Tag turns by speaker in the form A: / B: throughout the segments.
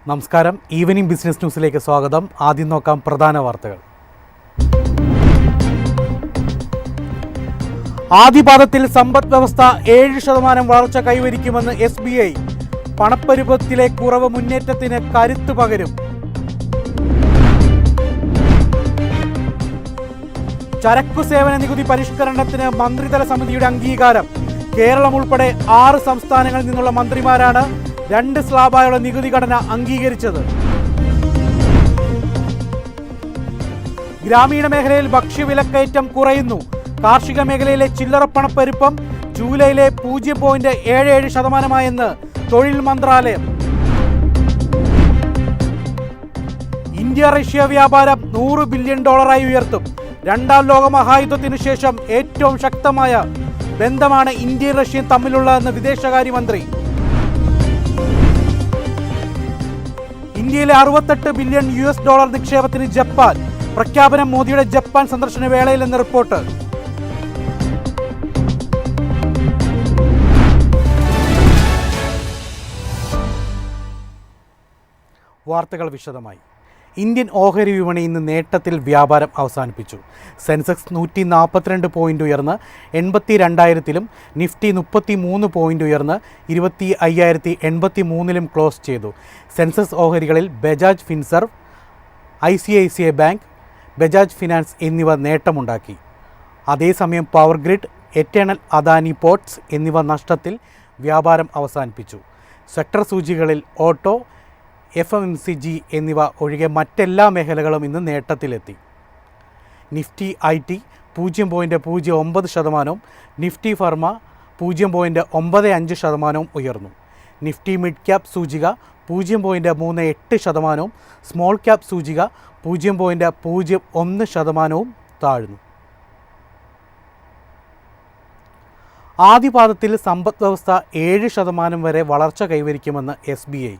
A: നമസ്കാരം. Evening business ന്യൂസിലേക്ക് സ്വാഗതം. ആദ്യം നോക്കാം പ്രധാന വാർത്തകൾ. ആദ്യപാദത്തിൽ സമ്പദ് വ്യവസ്ഥ 7% വളർച്ച കൈവരിക്കുമെന്ന് SBI. പണപ്പെരുപ്പത്തിലെ കുറവ് മുന്നേറ്റത്തിന് കരുത്ത് പകരും. ചരക്കു സേവന നികുതി പരിഷ്കരണത്തിന് മന്ത്രിതല സമിതിയുടെ അംഗീകാരം. കേരളം ഉൾപ്പെടെ 6 സംസ്ഥാനങ്ങളിൽ നിന്നുള്ള മന്ത്രിമാരാണ് 2 സ്ലാബായുള്ള നികുതി ഘടന അംഗീകരിച്ചത്. ഗ്രാമീണ മേഖലയിൽ ഭക്ഷ്യവിലക്കയറ്റം കുറയുന്നു. കാർഷിക മേഖലയിലെ ചില്ലറപ്പണപ്പെരുപ്പം ജൂലൈയിലെ 0.77%, തൊഴിൽ മന്ത്രാലയം. ഇന്ത്യ റഷ്യ വ്യാപാരം $100 ബില്യൺ ഉയർത്തും. രണ്ടാം ലോക മഹായുദ്ധത്തിനു ശേഷം ഏറ്റവും ശക്തമായ ബന്ധമാണ് ഇന്ത്യയും റഷ്യയും തമ്മിലുള്ളതെന്ന് വിദേശകാര്യമന്ത്രി. ഇന്ത്യയിലെ $68 ബില്യൺ നിക്ഷേപത്തിന് ജപ്പാൻ. പ്രഖ്യാപനം മോദിയുടെ ജപ്പാൻ സന്ദർശന വേളയിലെന്ന് റിപ്പോർട്ട്. വാർത്തകൾ വിശദമായി. ഇന്ത്യൻ ഓഹരി വിപണി ഇന്ന് നേട്ടത്തിൽ വ്യാപാരം അവസാനിപ്പിച്ചു. സെൻസെക്സ് 142 പോയിന്റ് ഉയർന്ന് 82,000-ലും നിഫ്റ്റി 33 പോയിന്റ് ഉയർന്ന് 25,083-ലും ക്ലോസ് ചെയ്തു. സെൻസെക്സ് ഓഹരികളിൽ Bajaj Finserv, ICICI bank, Bajaj Finance എന്നിവ നേട്ടമുണ്ടാക്കി. അതേസമയം Power Grid, Eternal, Adani Ports എന്നിവ നഷ്ടത്തിൽ വ്യാപാരം അവസാനിപ്പിച്ചു. സെക്ടർ സൂചികകളിൽ ഓട്ടോ, FMCG എന്നിവ ഒഴികെ മറ്റെല്ലാ മേഖലകളും ഇന്ന് നേട്ടത്തിലെത്തി. നിഫ്റ്റി IT 0.09%, നിഫ്റ്റി ഫർമ 0.95% ഉയർന്നു. നിഫ്റ്റി മിഡ് ക്യാപ് സൂചിക 0.38%, സ്മോൾ ക്യാപ് സൂചിക 0.01% താഴ്ന്നു. ആദ്യപാദത്തിൽ സമ്പദ് വ്യവസ്ഥ 7% വരെ വളർച്ച കൈവരിക്കുമെന്ന് SBI.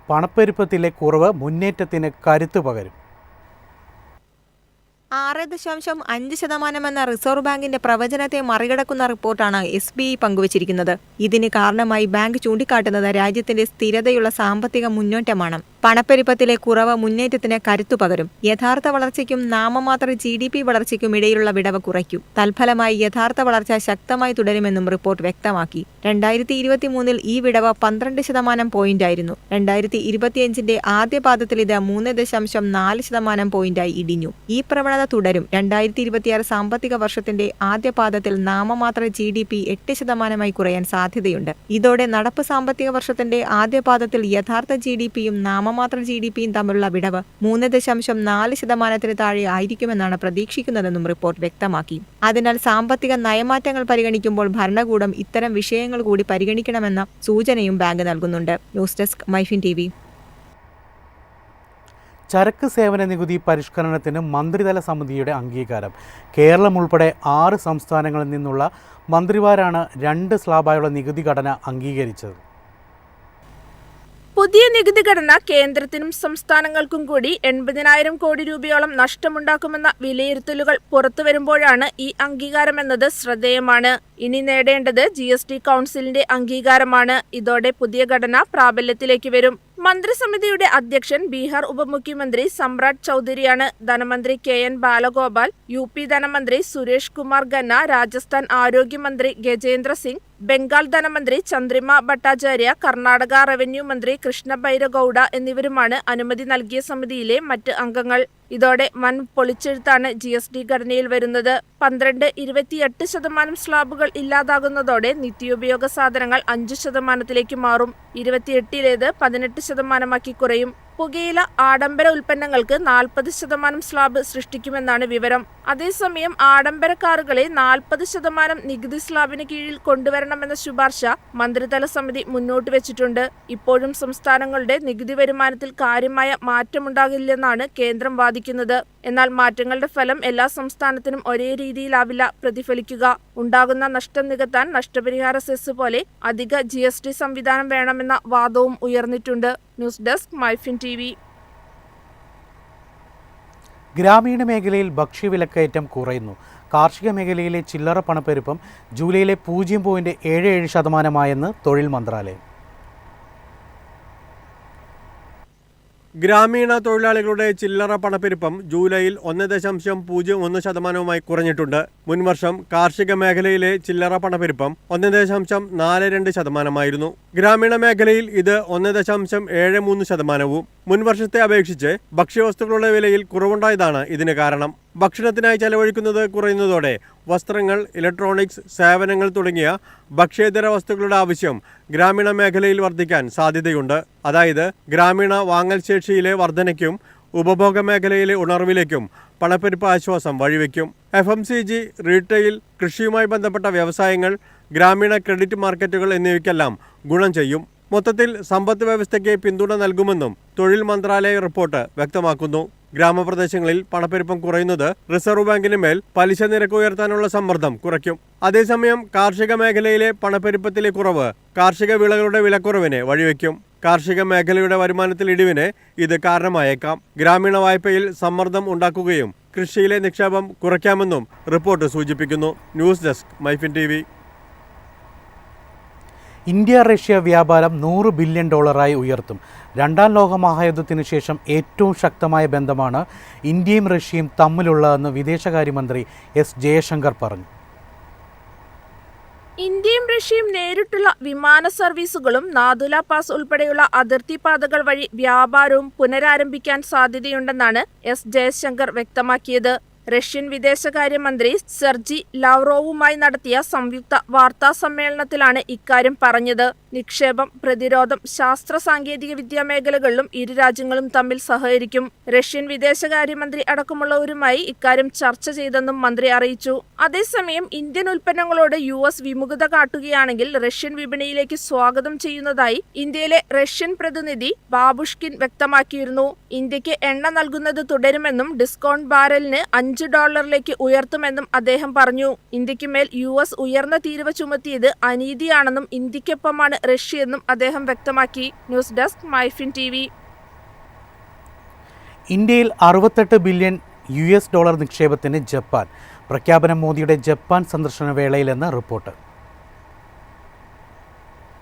A: പണപ്പെരുപ്പത്തിലെ കുറവ് മുന്നേറ്റത്തിന് കരുത്ത് പകരും.
B: 6.5% എന്ന റിസർവ് ബാങ്കിന്റെ പ്രവചനത്തെ മറികടക്കുന്ന റിപ്പോർട്ടാണ് SBI പങ്കുവച്ചിരിക്കുന്നത്. ഇതിന് കാരണമായി ബാങ്ക് ചൂണ്ടിക്കാട്ടുന്നത് രാജ്യത്തിന്റെ സ്ഥിരതയുള്ള സാമ്പത്തിക മുന്നേറ്റമാണ്. പണപ്പെരുപ്പത്തിലെ കുറവ് മുന്നേറ്റത്തിന് കരുത്തു പകരും. യഥാർത്ഥ വളർച്ചയ്ക്കും നാമമാത്ര GDP വളർച്ചയ്ക്കും ഇടയിലുള്ള വിടവ് കുറയ്ക്കും. തൽഫലമായി യഥാർത്ഥ വളർച്ച ശക്തമായി തുടരുമെന്നും റിപ്പോർട്ട് വ്യക്തമാക്കി. 2023-ൽ ഈ വിടവ് 12% പോയിന്റായിരുന്നു. 2025-ന്റെ ആദ്യപാദത്തിൽ ഇത് 3.4% പോയിന്റായി ഇടിഞ്ഞു. ഈ പ്രവണത തുടരും. 2026 സാമ്പത്തിക വർഷത്തിന്റെ ആദ്യപാദത്തിൽ നാമമാത്ര GDP 8% കുറയാൻ സാധ്യതയുണ്ട്. ഇതോടെ നടപ്പ് സാമ്പത്തിക വർഷത്തിന്റെ ആദ്യപാദത്തിൽ യഥാർത്ഥ GDPയും നാമമാത്ര GDPയും തമ്മിലുള്ള വിടവ് 3.4% താഴെ ആയിരിക്കുമെന്നാണ് പ്രതീക്ഷിക്കുന്നതെന്നും റിപ്പോർട്ട് വ്യക്തമാക്കി. അതിനാൽ സാമ്പത്തിക നയമാറ്റങ്ങൾ പരിഗണിക്കുമ്പോൾ ഭരണകൂടം ഇത്തരം വിഷയങ്ങൾ കൂടി പരിഗണിക്കണമെന്ന സൂചനയും ബാങ്ക് നൽകുന്നുണ്ട്. News desk Myfin TV.
A: ചരക്ക് സേവന നികുതി പരിഷ്കരണത്തിന് മന്ത്രിതല സമിതിയുടെ അംഗീകാരം. കേരളം ഉൾപ്പെടെ 6 സംസ്ഥാനങ്ങളിൽ നിന്നുള്ള മന്ത്രിമാരാണ് 2 സ്ലാബായുള്ള നികുതി ഘടന അംഗീകരിച്ചത്.
C: പുതിയ നികുതി ഘടന കേന്ദ്രത്തിനും സംസ്ഥാനങ്ങൾക്കും കൂടി 80,000 കോടി രൂപയോളം നഷ്ടമുണ്ടാക്കുമെന്ന വിലയിരുത്തലുകൾ പുറത്തുവരുമ്പോഴാണ് ഈ അംഗീകാരമെന്നത് ശ്രദ്ധേയമാണ്. ഇനി നേടേണ്ടത് GST കൗൺസിലിന്റെ അംഗീകാരമാണ്. ഇതോടെ പുതിയ ഘടന പ്രാബല്യത്തിലേക്ക് വരും. മന്ത്രിസമിതിയുടെ അധ്യക്ഷൻ ബീഹാർ ഉപമുഖ്യമന്ത്രി സമ്രാട് ചൗധരിയാണ്. ധനമന്ത്രി KN ബാലഗോപാൽ, UP ധനമന്ത്രി സുരേഷ് കുമാർ ഖന്ന, രാജസ്ഥാൻ ആരോഗ്യമന്ത്രി ഗജേന്ദ്ര സിംഗ്, ബംഗാൾ ധനമന്ത്രി ചന്ദ്രിമ ഭട്ടാചാര്യ, കർണാടക റവന്യൂ മന്ത്രി കൃഷ്ണ ബൈരഗൌഡ എന്നിവരുമാണ് അനുമതി നൽകിയ സമിതിയിലെ മറ്റ് അംഗങ്ങൾ. ഇതോടെ വൻ പൊളിച്ചെഴുത്താണ് GST ഘടനയിൽ വരുന്നത്. 12-28% സ്ലാബുകൾ ഇല്ലാതാകുന്നതോടെ നിത്യോപയോഗ സാധനങ്ങൾ 5%-ലേക്ക് മാറും. 28-ലേത് 18%-ആക്കി കുറയും. പുകയില, ആഡംബര ഉൽപ്പന്നങ്ങൾക്ക് 40% സ്ലാബ് സൃഷ്ടിക്കുമെന്നാണ് വിവരം. അതേസമയം ആഡംബര കാറുകളെ 40% നികുതി സ്ലാബിന് കീഴിൽ കൊണ്ടുവരണമെന്ന ശുപാർശ മന്ത്രിതല സമിതി മുന്നോട്ട് വെച്ചിട്ടുണ്ട്. ഇപ്പോഴും സംസ്ഥാനങ്ങളുടെ നികുതി വരുമാനത്തിൽ കാര്യമായ മാറ്റമുണ്ടാകില്ലെന്നാണ് കേന്ദ്രം വാദിക്കുന്നത്. എന്നാൽ മാറ്റങ്ങളുടെ ഫലം എല്ലാ സംസ്ഥാനത്തിനും ഒരേ രീതിയിലാവില്ല പ്രതിഫലിക്കുക. ഉണ്ടാകുന്ന നഷ്ടം നികത്താൻ നഷ്ടപരിഹാര സെസ് പോലെ അധിക GST സംവിധാനം വേണമെന്ന വാദവും ഉയർന്നിട്ടുണ്ട്. News desk Myfin TV.
A: ഗ്രാമീണ മേഖലയിൽ ഭക്ഷ്യവിലക്കയറ്റം കുറയുന്നു. കാർഷിക മേഖലയിലെ ചില്ലറ പണപ്പെരുപ്പം ജൂലൈയിലെ 0.77%-ആയെന്ന് തൊഴിൽ മന്ത്രാലയം.
D: ഗ്രാമീണ തൊഴിലാളികളുടെ ചില്ലറ പണപ്പെരുപ്പം ജൂലൈയിൽ 1.01% കുറഞ്ഞിട്ടുണ്ട്. മുൻവർഷം കാർഷിക മേഖലയിലെ ചില്ലറ പണപ്പെരുപ്പം 1.42%. ഗ്രാമീണ മേഖലയിൽ ഇത് 1.73%. മുൻവർഷത്തെ അപേക്ഷിച്ച് ഭക്ഷ്യവസ്തുക്കളുടെ വിലയിൽ കുറവുണ്ടായതാണ് ഇതിന് കാരണം. ഭക്ഷണത്തിനായി ചെലവഴിക്കുന്നത് കുറയുന്നതോടെ വസ്ത്രങ്ങൾ, ഇലക്ട്രോണിക്സ്, സേവനങ്ങൾ തുടങ്ങിയ ഭക്ഷ്യേതര വസ്തുക്കളുടെ ആവശ്യം ഗ്രാമീണ മേഖലയിൽ വർദ്ധിക്കാൻ സാധ്യതയുണ്ട്. അതായത് ഗ്രാമീണ വാങ്ങൽ ശേഷിയിലെ വർധനയ്ക്കും ഉപഭോഗ മേഖലയിലെ ഉണർവിലേക്കും പണപ്പെരുപ്പ് ആശ്വാസം വഴിവെക്കും. FMCG, റീറ്റെയിൽ, കൃഷിയുമായി ബന്ധപ്പെട്ട വ്യവസായങ്ങൾ, ഗ്രാമീണ ക്രെഡിറ്റ് മാർക്കറ്റുകൾ എന്നിവയ്ക്കെല്ലാം ഗുണം ചെയ്യും. മൊത്തത്തിൽ സമ്പദ് വ്യവസ്ഥയ്ക്ക് പിന്തുണ നൽകുമെന്നും തൊഴിൽ മന്ത്രാലയ റിപ്പോർട്ട് വ്യക്തമാക്കുന്നു. ഗ്രാമപ്രദേശങ്ങളിൽ പണപ്പെരുപ്പം കുറയുന്നത് റിസർവ് ബാങ്കിന് മേൽ പലിശ നിരക്ക് ഉയർത്താനുള്ള സമ്മർദ്ദം കുറയ്ക്കും. അതേസമയം കാർഷിക മേഖലയിലെ പണപ്പെരുപ്പത്തിലെ കുറവ് കാർഷിക വിളകളുടെ വിലക്കുറവിന് വഴിവെക്കും. കാർഷിക മേഖലയുടെ വരുമാനത്തിൽ ഇടിവിന് ഇത് കാരണമായേക്കാം. ഗ്രാമീണ വായ്പയിൽ സമ്മർദ്ദം ഉണ്ടാക്കുകയും കൃഷിയിലെ നിക്ഷേപം കുറയ്ക്കാമെന്നും റിപ്പോർട്ട് സൂചിപ്പിക്കുന്നു. News desk Myfin TV.
A: India Russia വ്യാപാരം $100 ബില്യൺ ഉയർത്തും. രണ്ടാം ലോക മഹായുദ്ധത്തിനു ശേഷം ഏറ്റവും ശക്തമായ ബന്ധമാണ് ഇന്ത്യയും റഷ്യയും തമ്മിലുള്ളതെന്ന് വിദേശകാര്യമന്ത്രി S. ജയശങ്കർ പറഞ്ഞു.
C: ഇന്ത്യയും റഷ്യയും നേരിട്ടുള്ള വിമാന സർവീസുകളും നാഥുല പാസ് ഉൾപ്പെടെയുള്ള അതിർത്തി പാതകൾ വഴി വ്യാപാരവും പുനരാരംഭിക്കാൻ സാധ്യതയുണ്ടെന്നാണ് S. ജയശങ്കർ വ്യക്തമാക്കിയത്. റഷ്യൻ വിദേശകാര്യമന്ത്രി സെർജി ലാവ്റോവുമായി നടത്തിയ സംയുക്ത വാർത്താ സമ്മേളനത്തിലാണ് ഇക്കാര്യം പറഞ്ഞത്. നിക്ഷേപം, പ്രതിരോധം, ശാസ്ത്ര സാങ്കേതിക വിദ്യാ മേഖലകളിലും ഇരു രാജ്യങ്ങളും തമ്മിൽ സഹകരിക്കും. റഷ്യൻ വിദേശകാര്യമന്ത്രി അടക്കമുള്ളവരുമായി ഇക്കാര്യം ചർച്ച ചെയ്തെന്നും മന്ത്രി അറിയിച്ചു. അതേസമയം ഇന്ത്യൻ ഉൽപ്പന്നങ്ങളോട് US വിമുഖത കാട്ടുകയാണെങ്കിൽ റഷ്യൻ വിപണിയിലേക്ക് സ്വാഗതം ചെയ്യുന്നതായി ഇന്ത്യയിലെ റഷ്യൻ പ്രതിനിധി ബാബുഷ്കിൻ വ്യക്തമാക്കിയിരുന്നു. ഇന്ത്യക്ക് എണ്ണ നൽകുന്നത് തുടരുമെന്നും ഡിസ്കൗണ്ട് ബാരലിന് $5 ഉയർത്തുമെന്നും അദ്ദേഹം പറഞ്ഞു. ഇന്ത്യക്ക് മേൽ US ഉയർന്ന തീരുവ ചുമത്തിയത് അനീതിയാണെന്നും ഇന്ത്യക്കൊപ്പമാണ് റഷ്യയെന്നും അദ്ദേഹം വ്യക്തമാക്കി. News desk Myfin TV.
A: ഇന്ത്യയിൽ $68 ബില്യൺ നിക്ഷേപത്തിന് ജപ്പാൻ. പ്രഖ്യാപനം മോദിയുടെ ജപ്പാൻ സന്ദർശന വേളയിലെന്ന് റിപ്പോർട്ട്.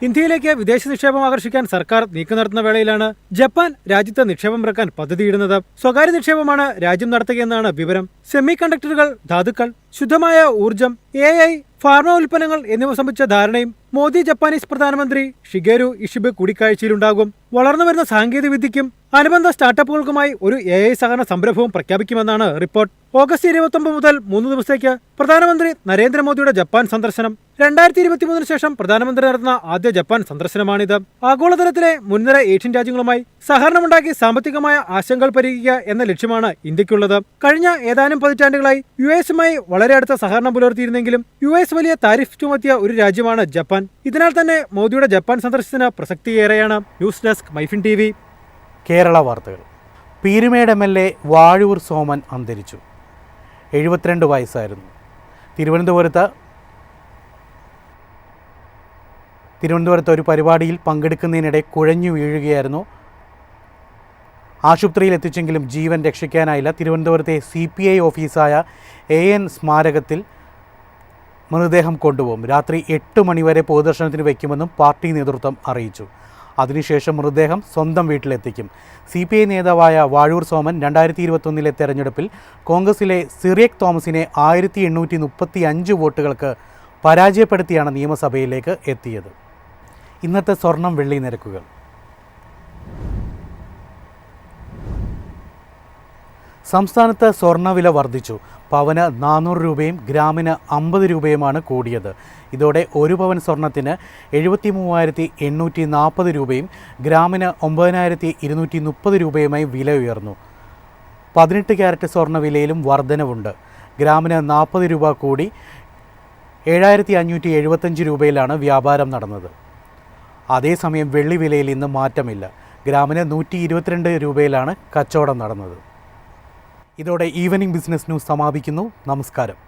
E: ഇന്ത്യയിലേക്ക് വിദേശ നിക്ഷേപം ആകർഷിക്കാൻ സർക്കാർ നീക്കം നടത്തുന്ന വേളയിലാണ് ജപ്പാൻ രാജ്യത്ത് നിക്ഷേപം ഇറക്കാൻ പദ്ധതിയിടുന്നത്. സ്വകാര്യ നിക്ഷേപമാണ് രാജ്യം നടത്തുകയെന്നാണ് വിവരം. സെമി കണ്ടക്ടറുകൾ, ധാതുക്കൾ, ശുദ്ധമായ ഊർജം, AI, ഫാർമ ഉൽപ്പന്നങ്ങൾ എന്നിവ സംബന്ധിച്ച ധാരണയും മോദി ജപ്പാനീസ് പ്രധാനമന്ത്രി ഷിഗേരു ഇഷിബെ കൂടിക്കാഴ്ചയിലുണ്ടാകും. വളർന്നുവരുന്ന സാങ്കേതിക വിദ്യയ്ക്കും അനുബന്ധ സ്റ്റാർട്ടപ്പുകൾക്കുമായി ഒരു AI സഹകരണ സംരംഭവും പ്രഖ്യാപിക്കുമെന്നാണ് റിപ്പോർട്ട്. ഓഗസ്റ്റ് 29 മുതൽ 3 ദിവസത്തേക്ക് പ്രധാനമന്ത്രി നരേന്ദ്രമോദിയുടെ ജപ്പാൻ സന്ദർശനം. 2023 ശേഷം പ്രധാനമന്ത്രി നടത്തുന്ന ആദ്യ ജപ്പാൻ സന്ദർശനമാണിത്. ആഗോളതലത്തിലെ മുൻനിര ഏഷ്യൻ രാജ്യങ്ങളുമായി സഹകരണമുണ്ടാക്കി സാമ്പത്തികമായ ആശങ്കകൾ പരിഹരിക്കുക എന്ന ലക്ഷ്യമാണ് ഇന്ത്യക്കുള്ളത്. കഴിഞ്ഞ ഏതാനും പതിറ്റാണ്ടുകളായി US-യുമായി വളരെ അടുത്ത സഹകരണം പുലർത്തിയിരുന്നെങ്കിലും US വലിയ താരിഫ് ചുമത്തിയ ഒരു രാജ്യമാണ് ജപ്പാൻ. ഇതിനാൽ തന്നെ മോദിയുടെ ജപ്പാൻ സന്ദർശനത്തിന് പ്രസക്തിയേറെയാണ്. News desk Myfin TV.
A: Kerala വാർത്തകൾ. പീരുമേട് MLA വാഴൂർ സോമൻ അന്തരിച്ചു. 72 വയസ്സായിരുന്നു. തിരുവനന്തപുരത്ത് ഒരു പരിപാടിയിൽ പങ്കെടുക്കുന്നതിനിടെ കുഴഞ്ഞു വീഴുകയായിരുന്നു. ആശുപത്രിയിൽ എത്തിച്ചെങ്കിലും ജീവൻ രക്ഷിക്കാനായില്ല. തിരുവനന്തപുരത്തെ CPI ഓഫീസായ AN സ്മാരകത്തിൽ മൃതദേഹം കൊണ്ടുപോകും. രാത്രി 8 മണിവരെ പൊതുദർശനത്തിന് വയ്ക്കുമെന്നും പാർട്ടി നേതൃത്വം അറിയിച്ചു. അതിനുശേഷം മൃതദേഹം സ്വന്തം വീട്ടിലെത്തിക്കും. CPI നേതാവായ വാഴൂർ സോമൻ 2021 തെരഞ്ഞെടുപ്പിൽ കോൺഗ്രസിലെ സിറിയക് തോമസിനെ 1835 വോട്ടുകൾക്ക് പരാജയപ്പെടുത്തിയാണ് നിയമസഭയിലേക്ക് എത്തിയത്. ഇന്നത്തെ സ്വർണം വെള്ളി നിരക്കുകൾ. സംസ്ഥാനത്ത് സ്വർണ്ണവില വർദ്ധിച്ചു. പവന് 400 രൂപയും ഗ്രാമിന് 50 രൂപയുമാണ് കൂടിയത്. ഇതോടെ ഒരു പവൻ സ്വർണത്തിന് 73,840 രൂപയും ഗ്രാമിന് 9,230 രൂപയുമായി വില ഉയർന്നു. 18 ക്യാരറ്റ് സ്വർണ്ണ വിലയിലും വർധനവുണ്ട്. ഗ്രാമിന് 40 രൂപ കൂടി 7,575 രൂപയിലാണ് വ്യാപാരം നടന്നത്. അതേസമയം വെള്ളി വിലയിൽ ഇന്ന് മാറ്റമില്ല. ഗ്രാമിന് 122 രൂപയിലാണ് കച്ചവടം നടന്നത്. ഇതോടെ ഈവനിംഗ് ബിസിനസ് ന്യൂസ് സമാപിക്കുന്നു. നമസ്കാരം.